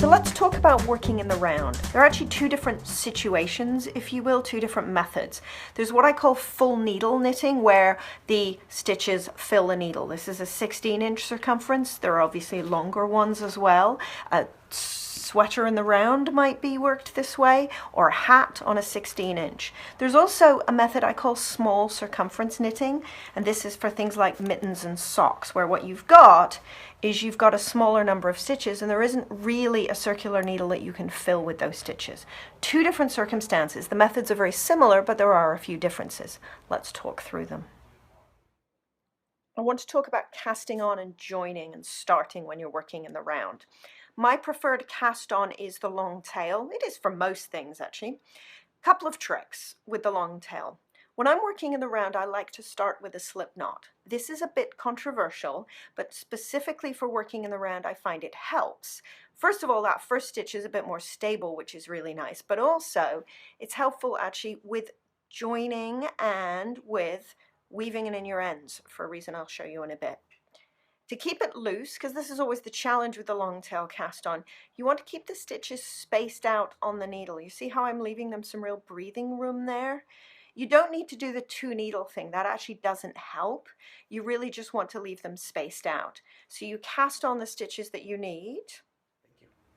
So let's talk about working in the round. There are actually two different situations, if you will, two different methods. There's what I call full needle knitting, where the stitches fill the needle. This is a 16-inch circumference. There are obviously longer ones as well. A sweater in the round might be worked this way, or a hat on a 16-inch. There's also a method I call small circumference knitting, and this is for things like mittens and socks, where what you've got is you've got a smaller number of stitches and there isn't really a circular needle that you can fill with those stitches. Two different circumstances. The methods are very similar, but there are a few differences. Let's talk through them. I want to talk about casting on and joining and starting when you're working in the round. My preferred cast on is the long tail. It is for most things, actually. Couple of tricks with the long tail. When I'm working in the round, I like to start with a slip knot. This is a bit controversial, but specifically for working in the round, I find it helps. First of all, that first stitch is a bit more stable, which is really nice, but also it's helpful actually with joining and with weaving it in your ends, for a reason I'll show you in a bit. To keep it loose, because this is always the challenge with the long tail cast on, you want to keep the stitches spaced out on the needle. You see how I'm leaving them some real breathing room there? You don't need to do the two needle thing. That actually doesn't help. You really just want to leave them spaced out. So you cast on the stitches that you need.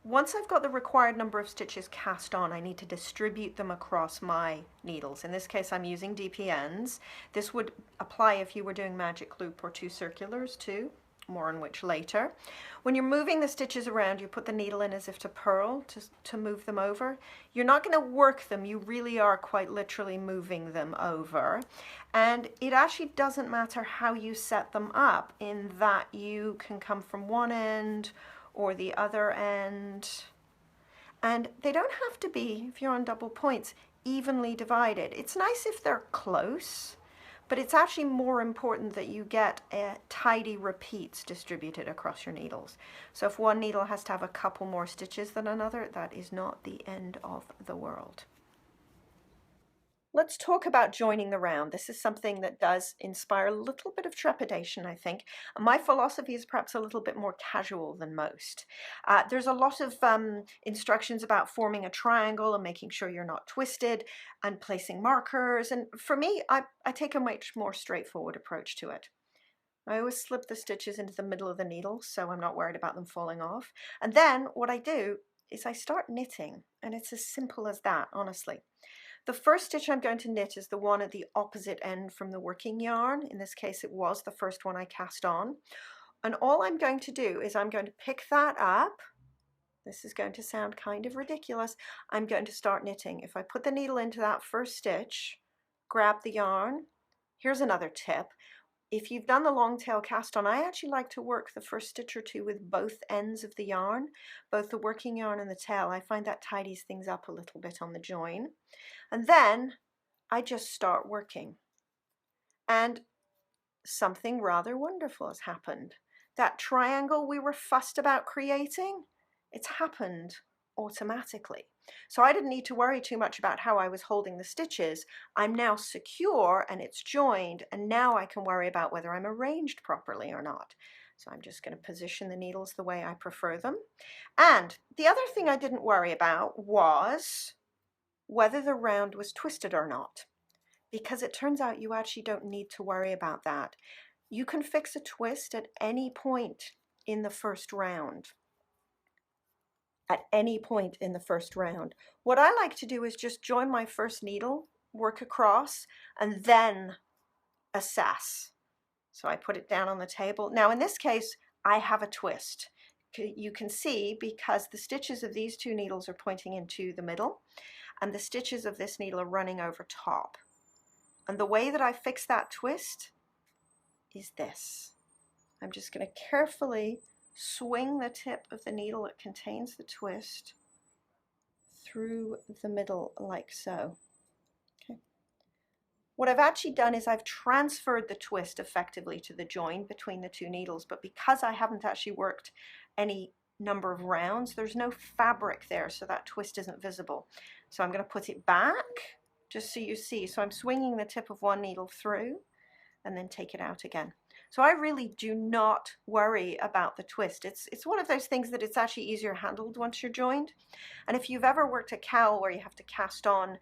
Once I've got the required number of stitches cast on, I need to distribute them across my needles. In this case, I'm using DPNs. This would apply if you were doing magic loop or two circulars too, more on which later. When you're moving the stitches around, you put the needle in as if to purl, to move them over. You're not going to work them, you really are quite literally moving them over. And it actually doesn't matter how you set them up, in that you can come from one end or the other end. And they don't have to be, if you're on double points, evenly divided. It's nice if they're close, but it's actually more important that you get tidy repeats distributed across your needles. So if one needle has to have a couple more stitches than another, that is not the end of the world. Let's talk about joining the round. This is something that does inspire a little bit of trepidation, I think. My philosophy is perhaps a little bit more casual than most. There's a lot of instructions about forming a triangle and making sure you're not twisted and placing markers. And for me, I take a much more straightforward approach to it. I always slip the stitches into the middle of the needle, so I'm not worried about them falling off. And then what I do is I start knitting, and it's as simple as that, honestly. The first stitch I'm going to knit is the one at the opposite end from the working yarn. In this case, it was the first one I cast on. And all I'm going to do is I'm going to pick that up. This is going to sound kind of ridiculous. I'm going to start knitting. If I put the needle into that first stitch, grab the yarn. Here's another tip. If you've done the long tail cast on, I actually like to work the first stitch or two with both ends of the yarn, both the working yarn and the tail. I find that tidies things up a little bit on the join. And then I just start working. And something rather wonderful has happened. That triangle we were fussed about creating, it's happened automatically. So I didn't need to worry too much about how I was holding the stitches. I'm now secure and it's joined, and now I can worry about whether I'm arranged properly or not. So I'm just going to position the needles the way I prefer them. And the other thing I didn't worry about was whether the round was twisted or not, because it turns out you actually don't need to worry about that. You can fix a twist at any point in the first round. At any point in the first round. What I like to do is just join my first needle, work across, and then assess. So I put it down on the table. Now in this case, I have a twist. You can see because the stitches of these two needles are pointing into the middle, and the stitches of this needle are running over top. And the way that I fix that twist is this. I'm just going to carefully swing the tip of the needle that contains the twist through the middle like so. Okay. What I've actually done is I've transferred the twist effectively to the join between the two needles, but because I haven't actually worked any number of rounds, there's no fabric there, so that twist isn't visible. So I'm going to put it back just so you see. So I'm swinging the tip of one needle through, and then take it out again. So I really do not worry about the twist. It's one of those things that it's actually easier handled once you're joined. And if you've ever worked a cowl where you have to cast on,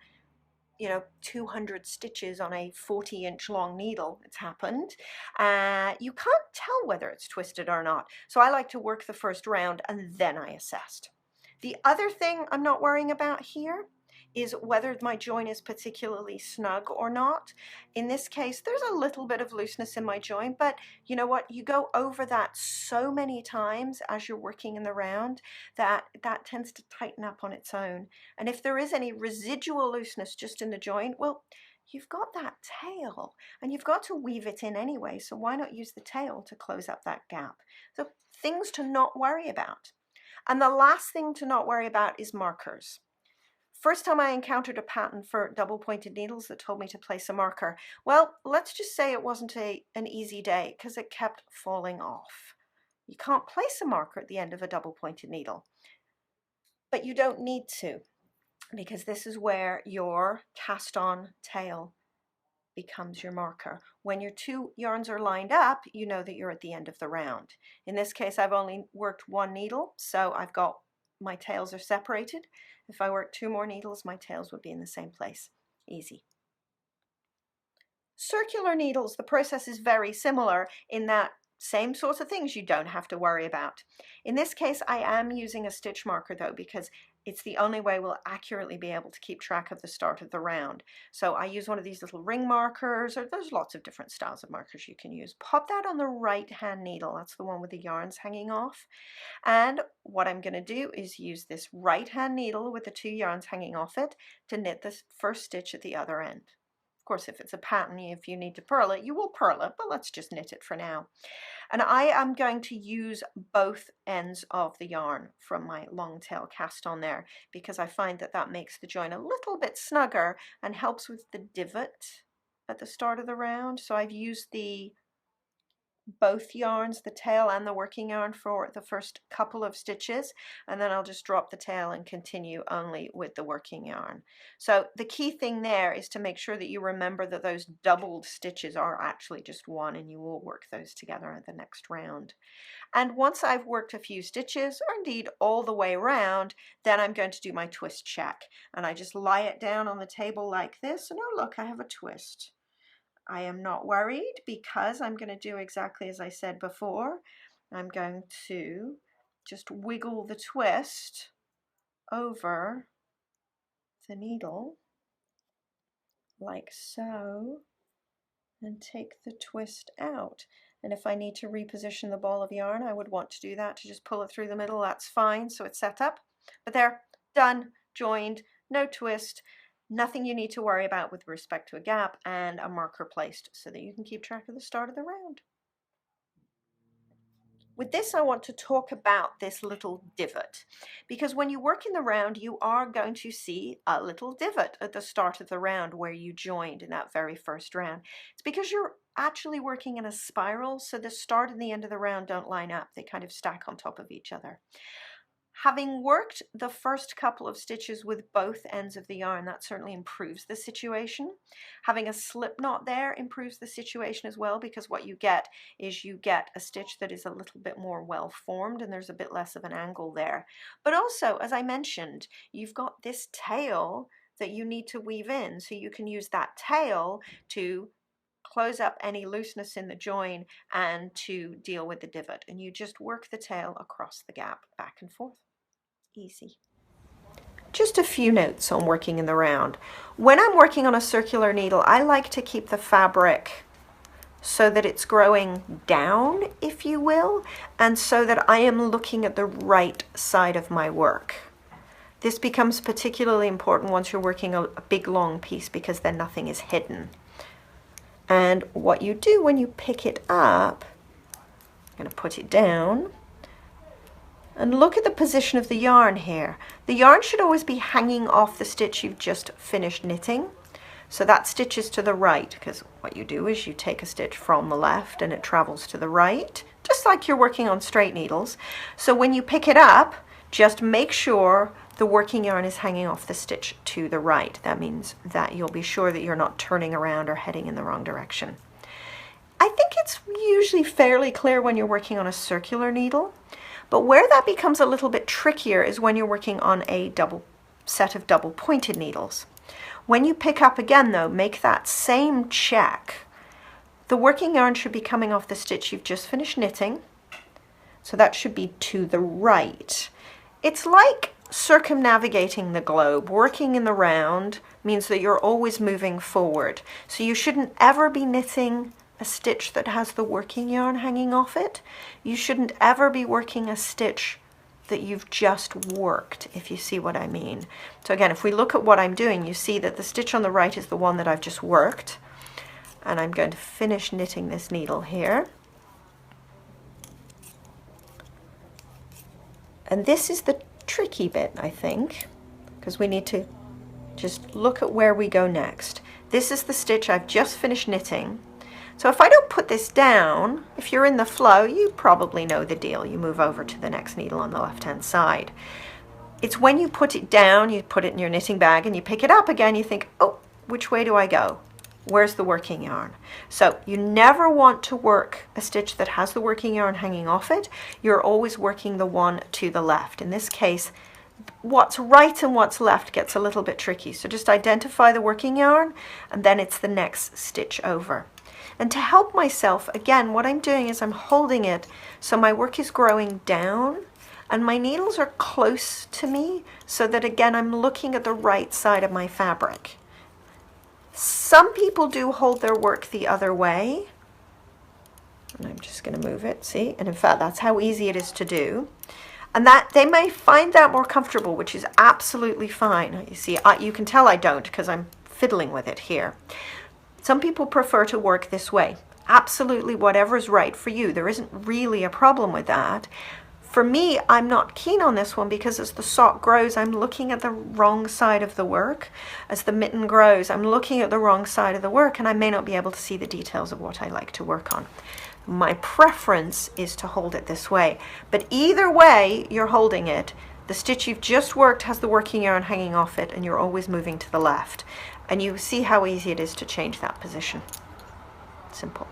you know, 200 stitches on a 40-inch long needle, it's happened, you can't tell whether it's twisted or not. So I like to work the first round and then I assessed. The other thing I'm not worrying about here is whether my join is particularly snug or not. In this case, there's a little bit of looseness in my join, but you know what? You go over that so many times as you're working in the round that that tends to tighten up on its own. And if there is any residual looseness just in the join, well, you've got that tail and you've got to weave it in anyway, so why not use the tail to close up that gap? So things to not worry about. And the last thing to not worry about is markers. First time I encountered a pattern for double pointed needles that told me to place a marker, well, let's just say it wasn't an easy day because it kept falling off. You can't place a marker at the end of a double pointed needle, but you don't need to, because this is where your cast on tail becomes your marker. When your two yarns are lined up, you know that you're at the end of the round. In this case, I've only worked one needle, so I've got my tails are separated. If I work two more needles, my tails would be in the same place. Easy. Circular needles, the process is very similar in that same sorts of things you don't have to worry about. In this case, I am using a stitch marker though, because it's the only way we'll accurately be able to keep track of the start of the round. So I use one of these little ring markers, or there's lots of different styles of markers you can use. Pop that on the right hand needle, that's the one with the yarns hanging off. And what I'm going to do is use this right hand needle with the two yarns hanging off it to knit the first stitch at the other end. Of course, if it's a pattern, if you need to purl it, you will purl it, but let's just knit it for now. And I am going to use both ends of the yarn from my long tail cast on there, because I find that that makes the join a little bit snugger and helps with the divot at the start of the round. So I've used both yarns, the tail and the working yarn, for the first couple of stitches, and then I'll just drop the tail and continue only with the working yarn. So the key thing there is to make sure that you remember that those doubled stitches are actually just one, and you will work those together at the next round. And once I've worked a few stitches, or indeed all the way around, then I'm going to do my twist check, and I just lie it down on the table like this, and oh look, I have a twist. I am not worried, because I'm going to do exactly as I said before. I'm going to just wiggle the twist over the needle like so and take the twist out. And if I need to reposition the ball of yarn, I would want to do that, to just pull it through the middle. That's fine, so it's set up. But there, done, joined, no twist. Nothing you need to worry about with respect to a gap, and a marker placed so that you can keep track of the start of the round. With this, I want to talk about this little divot, because when you work in the round, you are going to see a little divot at the start of the round where you joined in that very first round. It's because you're actually working in a spiral, so the start and the end of the round don't line up. They kind of stack on top of each other. Having worked the first couple of stitches with both ends of the yarn, that certainly improves the situation. Having a slip knot there improves the situation as well, because what you get is you get a stitch that is a little bit more well formed and there's a bit less of an angle there. But also, as I mentioned, you've got this tail that you need to weave in, so you can use that tail to close up any looseness in the join and to deal with the divot. And you just work the tail across the gap back and forth. Easy. Just a few notes on working in the round. When I'm working on a circular needle, I like to keep the fabric so that it's growing down, if you will, and so that I am looking at the right side of my work. This becomes particularly important once you're working a big long piece, because then nothing is hidden. And what you do when you pick it up, I'm going to put it down, and look at the position of the yarn here. The yarn should always be hanging off the stitch you've just finished knitting. So that stitch is to the right, because what you do is you take a stitch from the left and it travels to the right, just like you're working on straight needles. So when you pick it up, just make sure the working yarn is hanging off the stitch to the right. That means that you'll be sure that you're not turning around or heading in the wrong direction. I think it's usually fairly clear when you're working on a circular needle, but where that becomes a little bit trickier is when you're working on a double set of double pointed needles. When you pick up again though, make that same check. The working yarn should be coming off the stitch you've just finished knitting, so that should be to the right. It's like circumnavigating the globe. Working in the round means that you're always moving forward, so you shouldn't ever be knitting a stitch that has the working yarn hanging off it. You shouldn't ever be working a stitch that you've just worked, if you see what I mean. So again, if we look at what I'm doing, you see that the stitch on the right is the one that I've just worked, and I'm going to finish knitting this needle here. And this is the tricky bit, I think, because we need to just look at where we go next. This is the stitch I've just finished knitting. So if I don't put this down, if you're in the flow, you probably know the deal. You move over to the next needle on the left-hand side. It's when you put it down, you put it in your knitting bag and you pick it up again, you think, oh, which way do I go? Where's the working yarn? So you never want to work a stitch that has the working yarn hanging off it. You're always working the one to the left. In this case, what's right and what's left gets a little bit tricky. So just identify the working yarn and then it's the next stitch over. And to help myself, again, what I'm doing is I'm holding it so my work is growing down and my needles are close to me so that, again, I'm looking at the right side of my fabric. Some people do hold their work the other way. And I'm just going to move it, see? And in fact, that's how easy it is to do. And that they may find that more comfortable, which is absolutely fine. You see, you can tell I don't because I'm fiddling with it here. Some people prefer to work this way. Absolutely whatever is right for you. There isn't really a problem with that. For me, I'm not keen on this one because as the sock grows, I'm looking at the wrong side of the work. As the mitten grows, I'm looking at the wrong side of the work and I may not be able to see the details of what I like to work on. My preference is to hold it this way. But either way you're holding it, the stitch you've just worked has the working yarn hanging off it and you're always moving to the left. And you see how easy it is to change that position. Simple.